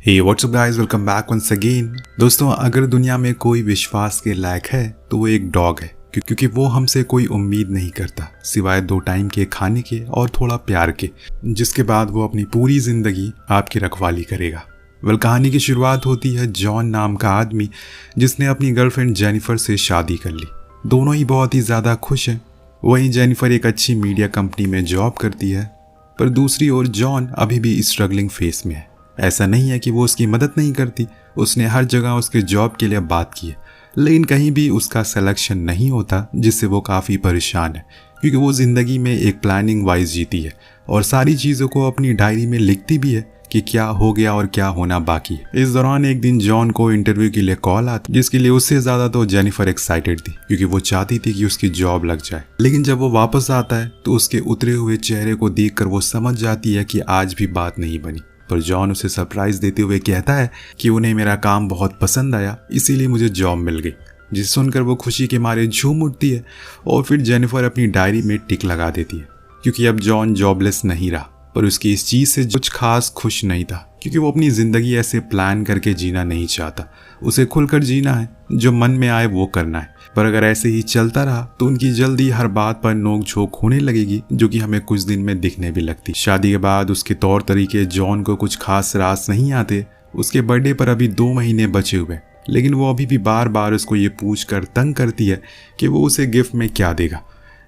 हे what's up guys, welcome back once again. दोस्तों, अगर दुनिया में कोई विश्वास के लायक है तो वो एक डॉग है, क्योंकि वो हमसे कोई उम्मीद नहीं करता सिवाय 2 टाइम के खाने के और थोड़ा प्यार के, जिसके बाद वो अपनी पूरी जिंदगी आपकी रखवाली करेगा। कहानी की शुरुआत होती है जॉन नाम का आदमी जिसने अपनी गर्लफ्रेंड जेनिफर से शादी कर ली। दोनों ही बहुत ही ज़्यादा खुश हैं। वहीं जेनिफर एक अच्छी मीडिया कंपनी में जॉब करती है, पर दूसरी ओर जॉन अभी भी स्ट्रगलिंग फेस में है। ऐसा नहीं है कि वो उसकी मदद नहीं करती, उसने हर जगह उसके जॉब के लिए बात की है, लेकिन कहीं भी उसका सिलेक्शन नहीं होता, जिससे वो काफ़ी परेशान है, क्योंकि वो ज़िंदगी में एक प्लानिंग वाइज जीती है और सारी चीज़ों को अपनी डायरी में लिखती भी है कि क्या हो गया और क्या होना बाकी है। इस दौरान एक दिन जॉन को इंटरव्यू के लिए कॉल आती, जिसके लिए उससे ज़्यादा तो जेनिफर एक्साइटेड थी, क्योंकि वो चाहती थी कि उसकी जॉब लग जाए। लेकिन जब वो वापस आता है तो उसके उतरे हुए चेहरे को देखकर वो समझ जाती है कि आज भी बात नहीं बनी। पर जॉन उसे सरप्राइज देते हुए कहता है कि उन्हें मेरा काम बहुत पसंद आया, इसीलिए मुझे जॉब मिल गई। जिसे सुनकर वो खुशी के मारे झूम उठती है और फिर जेनिफर अपनी डायरी में टिक लगा देती है, क्योंकि अब जॉन जॉबलेस नहीं रहा। पर उसकी इस चीज़ से कुछ खास खुश नहीं था, क्योंकि वो अपनी ज़िंदगी ऐसे प्लान करके जीना नहीं चाहता। उसे खुलकर जीना है, जो मन में आए वो करना है। पर अगर ऐसे ही चलता रहा तो उनकी जल्दी हर बात पर नोक झोंक होने लगेगी, जो कि हमें कुछ दिन में दिखने भी लगती। शादी के बाद उसके तौर तरीके जॉन को कुछ खास रास नहीं आते। उसके बर्थडे पर अभी 2 महीने बचे हुए, लेकिन वो अभी भी बार बार उसको ये पूछ कर तंग करती है कि वो उसे गिफ्ट में क्या देगा।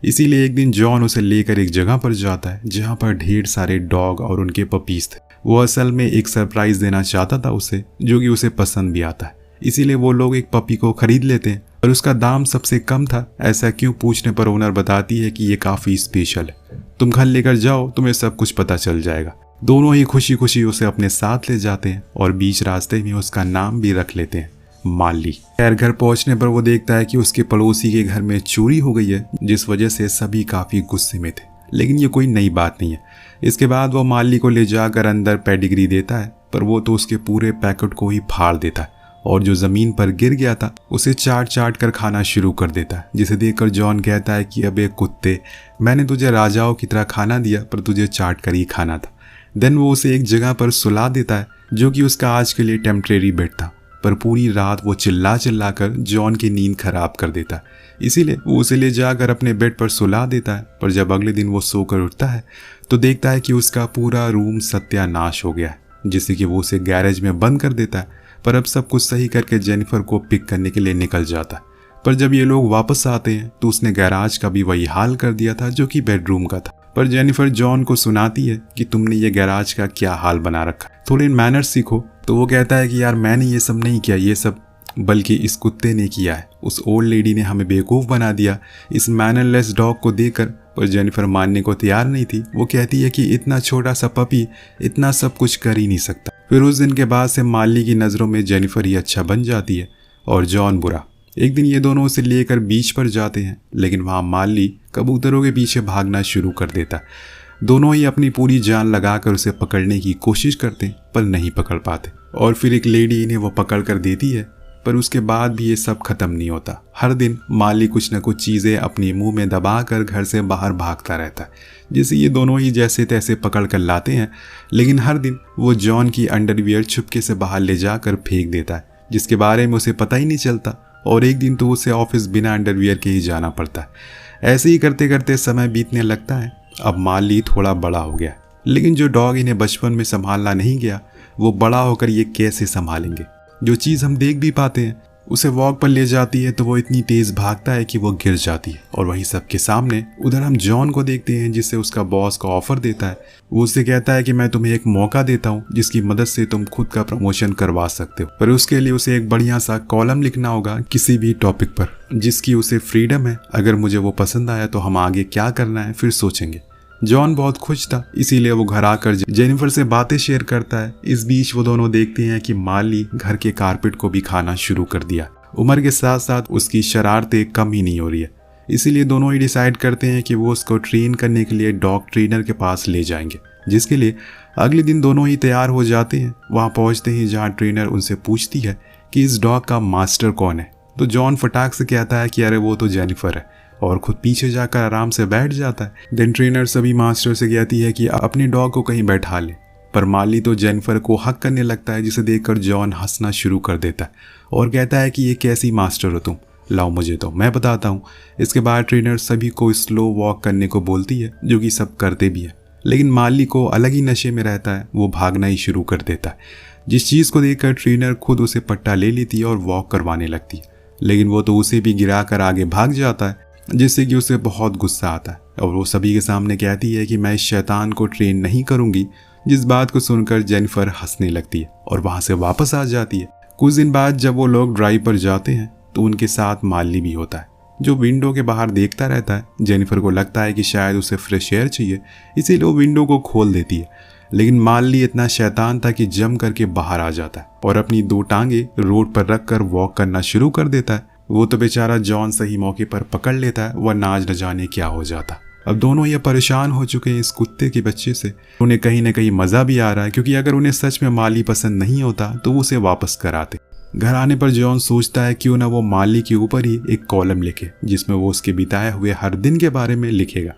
इसीलिए एक दिन जॉन उसे लेकर एक जगह पर जाता है जहाँ पर ढेर सारे डॉग और उनके पपीज थे। वो असल में एक सरप्राइज देना चाहता था उसे, जो कि उसे पसंद भी आता है। इसीलिए वो लोग एक पपी को खरीद लेते हैं, और उसका दाम सबसे कम था। ऐसा क्यों पूछने पर ओनर बताती है कि ये काफ़ी स्पेशल है, तुम घर लेकर जाओ, तुम्हें सब कुछ पता चल जाएगा। दोनों ही खुशी खुशी उसे अपने साथ ले जाते हैं और बीच रास्ते में उसका नाम भी रख लेते हैं, माली। खैर, घर पहुंचने पर वो देखता है कि उसके पड़ोसी के घर में चोरी हो गई है, जिस वजह से सभी काफ़ी गुस्से में थे। लेकिन ये कोई नई बात नहीं है। इसके बाद वो माली को ले जाकर अंदर पेडिग्री देता है, पर वो तो उसके पूरे पैकेट को ही फाड़ देता है और जो ज़मीन पर गिर गया था उसे चाट चाट कर खाना शुरू कर देता है। जिसे देखकर जॉन कहता है कि अबे कुत्ते, मैंने तुझे राजाओं की तरह खाना दिया, पर तुझे चाट कर ही खाना था। देन वो उसे एक जगह पर सुला देता है, जो कि उसका आज के लिए टेम्परेरी बेड था। पर पूरी रात वो चिल्ला चिल्ला कर जॉन की नींद खराब कर देता है। इसीलिए वो उसे ले जाकर अपने बेड पर सुला देता है। पर जब अगले दिन वो सोकर उठता है तो देखता है कि उसका पूरा रूम सत्यानाश हो गया है, जिससे कि वो उसे गैरेज में बंद कर देता है। पर अब सब कुछ सही करके जेनिफर को पिक करने के लिए निकल जाता है। पर जब ये लोग वापस आते हैं तो उसने गैराज का भी वही हाल कर दिया था जो कि बेडरूम का था। पर जेनिफर जॉन को सुनाती है कि तुमने ये गैराज का क्या हाल बना रखा, थोड़े मैनर्स सीखो। तो वो कहता है कि यार, मैंने ये सब नहीं किया, ये सब बल्कि इस कुत्ते ने किया है। उस ओल्ड लेडी ने हमें बेवकूफ़ बना दिया इस मैनरलेस डॉग को देकर। पर जेनिफर मानने को तैयार नहीं थी। वो कहती है कि इतना छोटा सा पपी इतना सब कुछ कर ही नहीं सकता। फिर उस दिन के बाद से माली की नज़रों में जेनिफर ही अच्छा बन जाती है और जॉन बुरा। एक दिन ये दोनों उसे लेकर बीच पर जाते हैं, लेकिन वहाँ माली कबूतरों के पीछे भागना शुरू कर देता है। दोनों ही अपनी पूरी जान लगाकर उसे पकड़ने की कोशिश करते हैं, पर नहीं पकड़ पाते। और फिर एक लेडी इन्हें वो पकड़ कर देती है, पर उसके बाद भी ये सब खत्म नहीं होता। हर दिन माली कुछ न कुछ चीज़ें अपने मुंह में दबाकर घर से बाहर भागता रहता है, जिसे ये दोनों ही जैसे तैसे पकड़ कर लाते हैं। लेकिन हर दिन वो जॉन की अंडरवियर छुपके से बाहर ले जाकर फेंक देता है, जिसके बारे में उसे पता ही नहीं चलता। और एक दिन तो उसे ऑफिस बिना अंडरवियर के ही जाना पड़ता है। ऐसे ही करते करते समय बीतने लगता है। अब माली थोड़ा बड़ा हो गया, लेकिन जो डॉग इन्हें बचपन में संभालना नहीं गया, वो बड़ा होकर ये कैसे संभालेंगे। जो चीज़ हम देख भी पाते हैं, उसे वॉक पर ले जाती है तो वो इतनी तेज़ भागता है कि वो गिर जाती है। और वहीं सबके सामने उधर हम जॉन को देखते हैं, जिससे उसका बॉस का ऑफर देता है। वो उससे कहता है कि मैं तुम्हें एक मौका देता हूँ जिसकी मदद से तुम खुद का प्रमोशन करवा सकते हो, पर उसके लिए उसे एक बढ़िया सा कॉलम लिखना होगा किसी भी टॉपिक पर, जिसकी उसे फ्रीडम है। अगर मुझे वो पसंद आया तो हम आगे क्या करना है फिर सोचेंगे। जॉन बहुत खुश था, इसीलिए वो घर आकर जेनिफर से बातें शेयर करता है। इस बीच वो दोनों देखते हैं कि माली घर के कारपेट को भी खाना शुरू कर दिया। उम्र के साथ साथ उसकी शरारतें कम ही नहीं हो रही है। इसीलिए दोनों ही डिसाइड करते हैं कि वो उसको ट्रेन करने के लिए डॉग ट्रेनर के पास ले जाएंगे, जिसके लिए अगले दिन दोनों ही तैयार हो जाते हैं। वहाँ पहुँचते ही जहाँ ट्रेनर उनसे पूछती है कि इस डॉग का मास्टर कौन है, तो जॉन फटाक से कहता है कि अरे वो तो जेनिफर है, और खुद पीछे जाकर आराम से बैठ जाता है। देन ट्रेनर सभी मास्टर से कहती है कि अपने डॉग को कहीं बैठा ले। पर माली तो जेनिफर को हक करने लगता है, जिसे देखकर जॉन हंसना शुरू कर देता है और कहता है कि ये कैसी मास्टर हो तुम, लाओ मुझे तो मैं बताता हूँ। इसके बाद ट्रेनर सभी को स्लो वॉक करने को बोलती है, जो कि सब करते भी हैं। लेकिन माली को अलग ही नशे में रहता है, वो भागना ही शुरू कर देता है, जिस चीज़ को देखकर ट्रेनर खुद उसे पट्टा ले लेती है और वॉक करवाने लगती है। लेकिन वो तो उसे भी गिरा कर आगे भाग जाता है, जिससे कि उसे बहुत गुस्सा आता है और वो सभी के सामने कहती है कि मैं इस शैतान को ट्रेन नहीं करूंगी। जिस बात को सुनकर जेनिफर हंसने लगती है और वहां से वापस आ जाती है। कुछ दिन बाद जब वो लोग ड्राइव पर जाते हैं तो उनके साथ माली भी होता है, जो विंडो के बाहर देखता रहता है। जेनिफर को लगता है कि शायद उसे फ्रेश एयर चाहिए, इसीलिए वो विंडो को खोल देती है। लेकिन माली इतना शैतान था कि जम करके बाहर आ जाता है और अपनी 2 टांगे रोड पर रखकर वॉक करना शुरू कर देता है। वो तो बेचारा जॉन सही मौके पर पकड़ लेता है, वरना आज न जाने क्या हो जाता। अब दोनों ये परेशान हो चुके हैं इस कुत्ते के बच्चे से। उन्हें कहीं ना कहीं मजा भी आ रहा है, क्योंकि अगर उन्हें सच में माली पसंद नहीं होता तो वो उसे वापस कराते। घर आने पर जॉन सोचता है क्यों ना वो माली के ऊपर ही एक कॉलम लिखे, जिसमें वो उसके बिताए हुए हर दिन के बारे में लिखेगा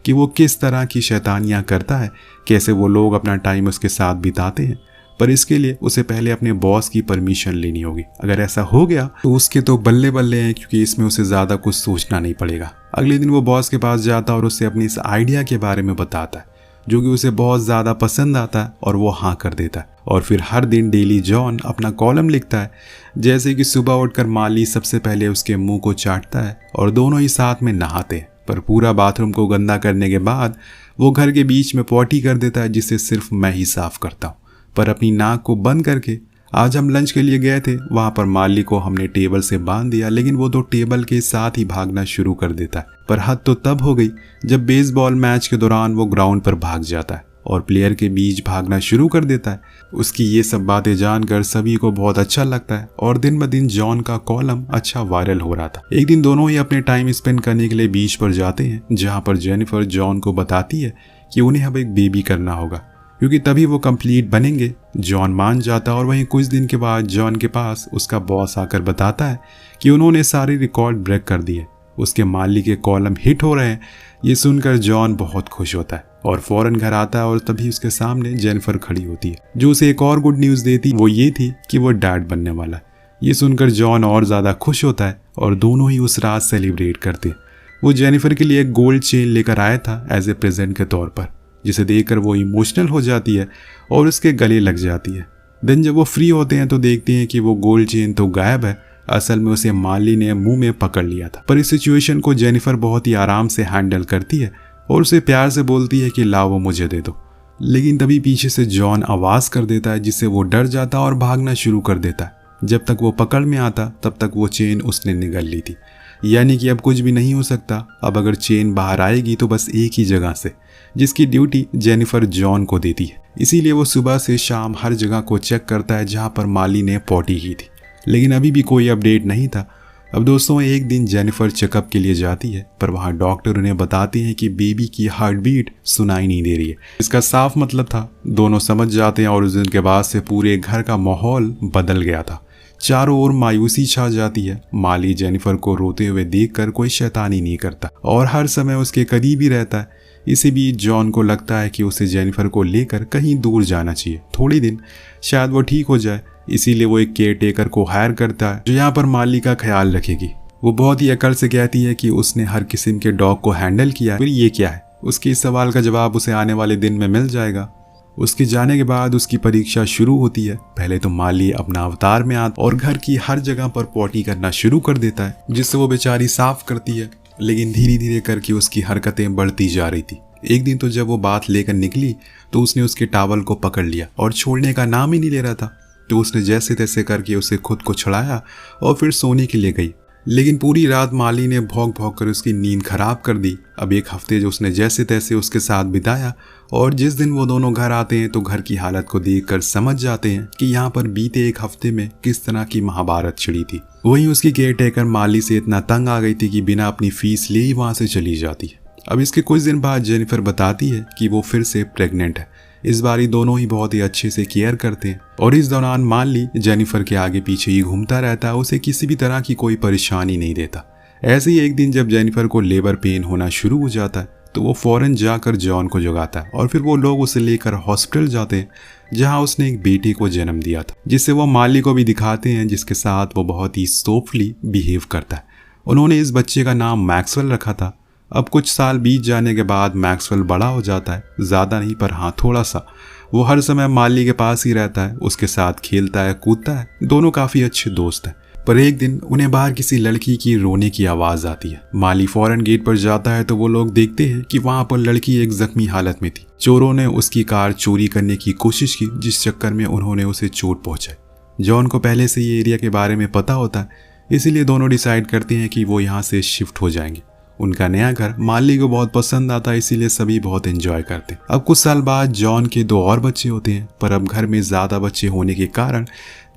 कि वो किस तरह की शैतानियाँ करता है, कैसे वो लोग अपना टाइम उसके साथ बिताते हैं। पर इसके लिए उसे पहले अपने बॉस की परमिशन लेनी होगी। अगर ऐसा हो गया तो उसके तो बल्ले बल्ले हैं, क्योंकि इसमें उसे ज़्यादा कुछ सोचना नहीं पड़ेगा। अगले दिन वो बॉस के पास जाता और उससे अपने इस आइडिया के बारे में बताता है, जो कि उसे बहुत ज़्यादा पसंद आता है और वो हाँ कर देता है। और फिर हर दिन डेली जॉन अपना कॉलम लिखता है, जैसे कि सुबह उठकर माली सबसे पहले उसके मुंह को चाटता है और दोनों ही साथ में नहाते हैं। पर पूरा बाथरूम को गंदा करने के बाद वो घर के बीच में पॉटी कर देता है, जिसे सिर्फ मैं ही साफ करता हूँ। पर अपनी नाक को बंद करके आज हम लंच के लिए गए थे, वहाँ पर माली को हमने टेबल से बांध दिया, लेकिन वो तो टेबल के साथ ही भागना शुरू कर देता है। पर हद तो तब हो गई जब बेसबॉल मैच के दौरान वो ग्राउंड पर भाग जाता है और प्लेयर के बीच भागना शुरू कर देता है। उसकी ये सब बातें जानकर सभी को बहुत अच्छा लगता है और दिन ब दिन जॉन का कॉलम अच्छा वायरल हो रहा था। एक दिन दोनों ही अपने टाइम स्पेंड करने के लिए बीच पर जाते हैं, जहाँ पर जेनिफर जॉन को बताती है कि उन्हें अब एक बेबी करना होगा, क्योंकि तभी वो कंप्लीट बनेंगे। जॉन मान जाता और वहीं कुछ दिन के बाद जॉन के पास उसका बॉस आकर बताता है कि उन्होंने सारे रिकॉर्ड ब्रेक कर दिए, उसके माली के कॉलम हिट हो रहे हैं। ये सुनकर जॉन बहुत खुश होता है और फौरन घर आता है और तभी उसके सामने जेनिफर खड़ी होती है, जो उसे एक और गुड न्यूज़ देती। वो ये थी कि वो डैड बनने वाला है। ये सुनकर जॉन और ज़्यादा खुश होता है और दोनों ही उस रात सेलिब्रेट करते हैं। वो जेनिफर के लिए एक गोल्ड चेन लेकर आया था एज ए प्रेजेंट के तौर पर, जिसे देखकर वो इमोशनल हो जाती है और उसके गले लग जाती है। देन जब वो फ्री होते हैं तो देखते हैं कि वो गोल्ड चेन तो गायब है, असल में उसे माली ने मुंह में पकड़ लिया था। पर इस सिचुएशन को जेनिफर बहुत ही आराम से हैंडल करती है और उसे प्यार से बोलती है कि लाओ वो मुझे दे दो। लेकिन तभी पीछे से जॉन आवाज़ कर देता है, जिससे वो डर जाता और भागना शुरू कर देता है। जब तक वो पकड़ में आता तब तक वो चेन उसने निगल ली थी, यानी कि अब कुछ भी नहीं हो सकता। अब अगर चेन बाहर आएगी तो बस एक ही जगह से, जिसकी ड्यूटी जेनिफर जॉन को देती है। इसीलिए वो सुबह से शाम हर जगह को चेक करता है जहाँ पर माली ने पॉटी की थी, लेकिन अभी भी कोई अपडेट नहीं था। अब दोस्तों एक दिन जेनिफर चेकअप के लिए जाती है, पर वहाँ डॉक्टर उन्हें बताते हैं कि बेबी की हार्ट बीट सुनाई नहीं दे रही है। इसका साफ मतलब था दोनों समझ जाते हैं और उस दिन के बाद से पूरे घर का माहौल बदल गया था। चारों ओर मायूसी छा जाती है। माली जेनिफर को रोते हुए देखकर कोई शैतानी नहीं करता और हर समय उसके करीब ही रहता है। इसी बीच जॉन को लगता है कि उसे जेनिफर को लेकर कहीं दूर जाना चाहिए, थोड़ी दिन शायद वो ठीक हो जाए। इसीलिए वो एक केयर टेकर को हायर करता है, जो यहाँ पर माली का ख्याल रखेगी। वो बहुत ही अकल से कहती है कि उसने हर किस्म के डॉग को हैंडल किया है, फिर ये क्या है। उसके इस सवाल का जवाब उसे आने वाले दिन में मिल जाएगा। उसके जाने के बाद उसकी परीक्षा शुरू होती है। पहले तो माली अपना अवतार में आता और घर की हर जगह पर पॉटी करना शुरू कर देता है, जिससे वो बेचारी साफ करती है। लेकिन धीरे धीरे करके उसकी हरकतें बढ़ती जा रही थी। एक दिन तो जब वो बात लेकर निकली तो उसने उसके टॉवल को पकड़ लिया और छोड़ने का नाम ही नहीं ले रहा था। तो उसने जैसे तैसे करके उसे खुद को छुड़ाया और फिर सोने के लिए गई। लेकिन पूरी रात माली ने भौंक भौंक कर उसकी नींद खराब कर दी। अब एक हफ्ते जो उसने जैसे तैसे उसके साथ बिताया और जिस दिन वो दोनों घर आते हैं तो घर की हालत को देखकर समझ जाते हैं कि यहाँ पर बीते एक हफ्ते में किस तरह की महाभारत छिड़ी थी। वहीं उसकी केयर टेकर माली से इतना तंग आ गई थी कि बिना अपनी फीस ले ही वहाँ से चली जाती है। अब इसके कुछ दिन बाद जेनिफर बताती है कि वो फिर से प्रेग्नेंट है। इस बार दोनों ही बहुत ही अच्छे से केयर करते हैं और इस दौरान माली जेनिफर के आगे पीछे ही घूमता रहता है, उसे किसी भी तरह की कोई परेशानी नहीं देता। ऐसे ही एक दिन जब जेनिफर को लेबर पेन होना शुरू हो जाता है तो वो फौरन जाकर जॉन को जगाता है और फिर वो लोग उसे लेकर हॉस्पिटल जाते हैं जहां उसने एक बेटी को जन्म दिया था, जिसे वो माली को भी दिखाते हैं, जिसके साथ वो बहुत ही सॉफ्टली बिहेव करता है। उन्होंने इस बच्चे का नाम मैक्सवेल रखा था। अब कुछ साल बीत जाने के बाद मैक्सवेल बड़ा हो जाता है, ज़्यादा नहीं पर हाँ थोड़ा सा। वो हर समय माली के पास ही रहता है, उसके साथ खेलता है कूदता है, दोनों काफ़ी अच्छे दोस्त हैं। पर एक दिन उन्हें बाहर किसी लड़की की रोने की आवाज़ आती है। माली फौरन गेट पर जाता है तो वो लोग देखते हैं कि वहाँ पर लड़की एक जख्मी हालत में थी। चोरों ने उसकी कार चोरी करने की कोशिश की, जिस चक्कर में उन्होंने उसे चोट पहुँचाई। जॉन को पहले से ये एरिया के बारे में पता होता है, इसीलिए दोनों डिसाइड करते हैं कि वो यहाँ से शिफ्ट हो जाएंगे। उनका नया घर माली को बहुत पसंद आता है, इसीलिए सभी बहुत एंजॉय करते हैं। अब कुछ साल बाद जॉन के 2 और बच्चे होते हैं, पर अब घर में ज़्यादा बच्चे होने के कारण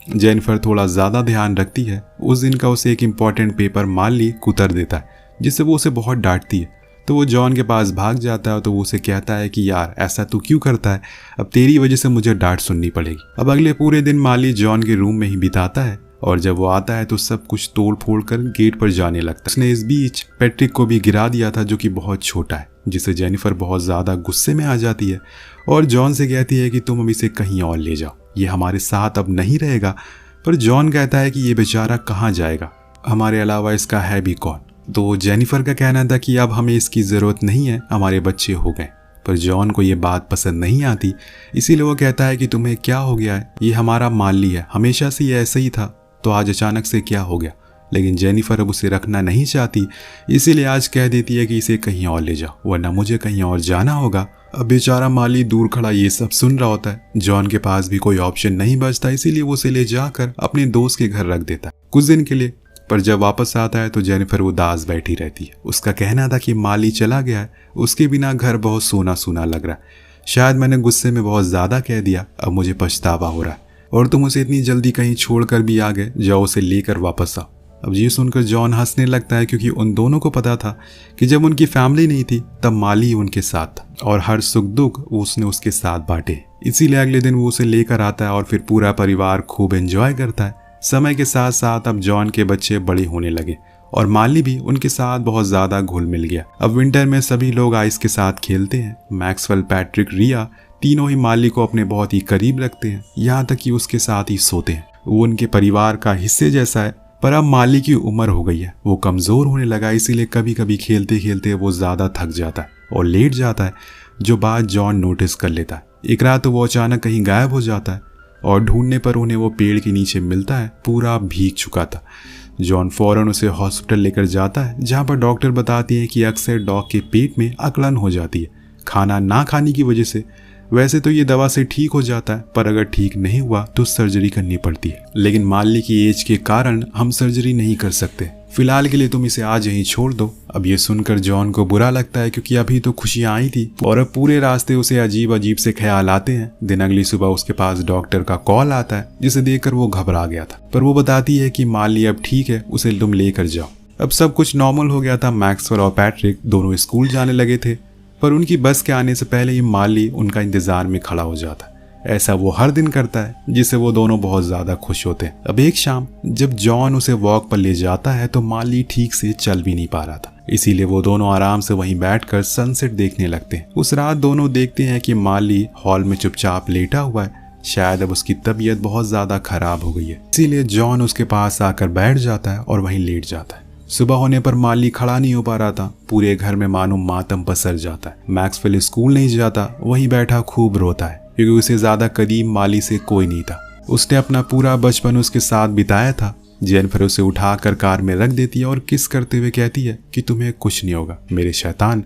जेनिफर थोड़ा ज़्यादा ध्यान रखती है। उस दिन का उसे एक इम्पॉर्टेंट पेपर माली कुतर देता है, जिससे वो उसे बहुत डांटती है। तो वो जॉन के पास भाग जाता है तो वो उसे कहता है कि यार ऐसा तू क्यों करता है, अब तेरी वजह से मुझे डांट सुननी पड़ेगी। अब अगले पूरे दिन माली जॉन के रूम में ही बिताता है और जब वो आता है तो सब कुछ तोड़ फोड़ कर गेट पर जाने लगता है। उसने इस बीच पैट्रिक को भी गिरा दिया था, जो कि बहुत छोटा है, जिससे जेनिफर बहुत ज़्यादा गुस्से में आ जाती है और जॉन से कहती है कि तुम अब इसे कहीं और ले जाओ, ये हमारे साथ अब नहीं रहेगा। पर जॉन कहता है कि ये बेचारा कहाँ जाएगा, हमारे अलावा इसका है भी कौन। तो जेनिफर का कहना था कि अब हमें इसकी ज़रूरत नहीं है, हमारे बच्चे हो गए। पर जॉन को ये बात पसंद नहीं आती, इसीलिए वो कहता है कि तुम्हें क्या हो गया है, ये हमारा माली है, हमेशा से ये ऐसा ही था, तो आज अचानक से क्या हो गया। लेकिन जेनिफर अब उसे रखना नहीं चाहती, इसीलिए आज कह देती है कि इसे कहीं और ले जाओ, वरना मुझे कहीं और जाना होगा। अब बेचारा माली दूर खड़ा ये सब सुन रहा होता है। जॉन के पास भी कोई ऑप्शन नहीं बचता, इसीलिए वो उसे ले जाकर अपने दोस्त के घर रख देता है कुछ दिन के लिए। पर जब वापस आता है तो जेनिफर उदास बैठी रहती है। उसका कहना था कि माली चला गया है, उसके बिना घर बहुत सूना सूना लग रहा है। शायद मैंने गुस्से में बहुत ज़्यादा कह दिया, अब मुझे पछतावा हो रहा है और तुम उसे इतनी जल्दी कहीं छोड़कर भी आ गए, जाओ उसे लेकर वापस आओ। अब ये सुनकर जॉन हंसने लगता है, क्योंकि उन दोनों को पता था कि जब उनकी फैमिली नहीं थी तब माली उनके साथ था और हर सुख दुख उसने उसके साथ बांटे। इसीलिए अगले दिन वो उसे लेकर आता है और फिर पूरा परिवार खूब एंजॉय करता है। समय के साथ साथ अब जॉन के बच्चे बड़े होने लगे और माली भी उनके साथ बहुत ज़्यादा घुल मिल गया। अब विंटर में सभी लोग आइस के साथ खेलते हैं। मैक्सवेल, पैट्रिक, रिया तीनों ही माली को अपने बहुत ही करीब रखते हैं, यहाँ तक कि उसके साथ ही सोते हैं। वो उनके परिवार का हिस्से जैसा है। पर अब माली की उम्र हो गई है, वो कमज़ोर होने लगा, इसीलिए कभी कभी खेलते खेलते वो ज़्यादा थक जाता है और लेट जाता है, जो बात जॉन नोटिस कर लेता है। एक रात तो वो अचानक कहीं गायब हो जाता है और ढूंढने पर उन्हें वो पेड़ के नीचे मिलता है, पूरा भीग चुका था। जॉन फौरन उसे हॉस्पिटल लेकर जाता है, जहाँ पर डॉक्टर बताती हैं कि अक्सर डॉग के पेट में अकड़न हो जाती है खाना ना खाने की वजह से। वैसे तो ये दवा से ठीक हो जाता है, पर अगर ठीक नहीं हुआ तो सर्जरी करनी पड़ती है। लेकिन माली की एज के कारण हम सर्जरी नहीं कर सकते, फिलहाल के लिए तुम इसे आज यहीं छोड़ दो। अब ये सुनकर जॉन को बुरा लगता है, क्योंकि अभी तो खुशियां आई थी और अब पूरे रास्ते उसे अजीब अजीब से ख्याल आते हैं। दिन अगली सुबह उसके पास डॉक्टर का कॉल आता है, जिसे देखकर वो घबरा गया था। पर वो बताती है कि माली अब ठीक है, उसे तुम लेकर जाओ। अब सब कुछ नॉर्मल हो गया था। मैक्सवेल और पैट्रिक दोनों स्कूल जाने लगे थे, पर उनकी बस के आने से पहले ही माली उनका इंतजार में खड़ा हो जाता है। ऐसा वो हर दिन करता है, जिससे वो दोनों बहुत ज़्यादा खुश होते हैं। अब एक शाम जब जॉन उसे वॉक पर ले जाता है तो माली ठीक से चल भी नहीं पा रहा था, इसीलिए वो दोनों आराम से वहीं बैठकर सनसेट देखने लगते हैं। उस रात दोनों देखते हैं कि माली हॉल में चुपचाप लेटा हुआ है। शायद अब उसकी तबीयत बहुत ज़्यादा खराब हो गई है, इसीलिए जॉन उसके पास आकर बैठ जाता है और वहीं लेट जाता है। सुबह होने पर माली खड़ा नहीं हो पा रहा था। पूरे घर में मानो मातम पसर जाता है। मैक्सवेल स्कूल नहीं जाता, वहीं बैठा खूब रोता है, क्योंकि उसे ज्यादा करीब माली से कोई नहीं था। उसने अपना पूरा बचपन उसके साथ बिताया था। जेनिफर उसे उठाकर कार में रख देती है और किस करते हुए कहती है कि तुम्हें कुछ नहीं होगा मेरे शैतान।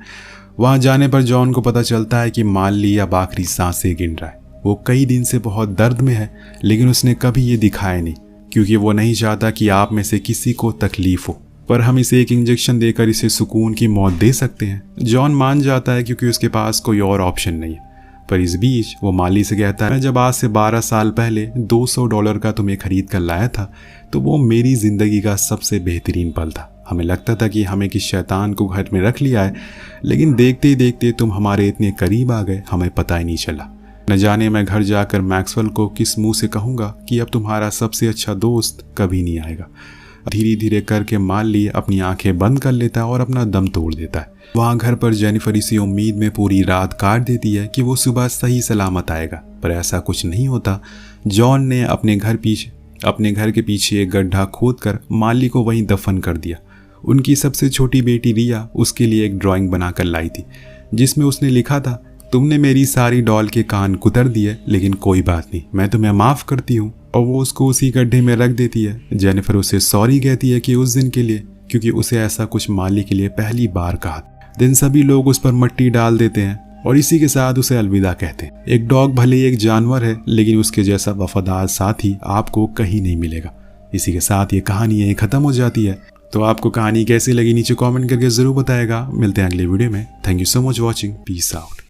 वहां जाने पर जॉन को पता चलता है कि माली अब आखिरी सांसें गिन रहा है। वो कई दिन से बहुत दर्द में है, लेकिन उसने कभी ये दिखाया नहीं, क्योंकि वो नहीं चाहता कि आप में से किसी को तकलीफ हो। पर हम इसे एक इंजेक्शन देकर इसे सुकून की मौत दे सकते हैं। जॉन मान जाता है, क्योंकि उसके पास कोई और ऑप्शन नहीं है। पर इस बीच वो माली से कहता है, मैं जब आज से 12 साल पहले $200 का तुम्हें खरीद कर लाया था, तो वो मेरी जिंदगी का सबसे बेहतरीन पल था। हमें लगता था कि हमें किस शैतान को घर में रख लिया है, लेकिन देखते ही देखते तुम हमारे इतने करीब आ गए, हमें पता ही नहीं चला। न जाने मैं घर जाकर मैक्सवेल को किस मुंह से कहूँगा कि अब तुम्हारा सबसे अच्छा दोस्त कभी नहीं आएगा। धीरे धीरे करके माली अपनी आंखें बंद कर लेता है और अपना दम तोड़ देता है। वहाँ घर पर जेनिफर इसी उम्मीद में पूरी रात काट देती है कि वो सुबह सही सलामत आएगा, पर ऐसा कुछ नहीं होता। जॉन ने अपने घर के पीछे एक गड्ढा खोदकर माली को वहीं दफन कर दिया। उनकी सबसे छोटी बेटी रिया उसके लिए एक ड्राइंग बनाकर लाई थी, जिसमें उसने लिखा था, तुमने मेरी सारी डॉल के कान कुतर दिए, लेकिन कोई बात नहीं, मैं तुम्हें माफ़ करती हूँ। और वो उसको उसी गड्ढे में रख देती है। जेनिफर उसे सॉरी कहती है कि उस दिन के लिए, क्योंकि उसे ऐसा कुछ माली के लिए पहली बार कहा। दिन सभी लोग उस पर मिट्टी डाल देते हैं और इसी के साथ उसे अलविदा कहते हैं। एक डॉग भले ही एक जानवर है, लेकिन उसके जैसा वफादार साथी आपको कहीं नहीं मिलेगा। इसी के साथ ये कहानी यहीं ख़त्म हो जाती है। तो आपको कहानी कैसी लगी नीचे कमेंट करके ज़रूर बताएगा। मिलते हैं अगले वीडियो में। Thank you so much watching. Peace out.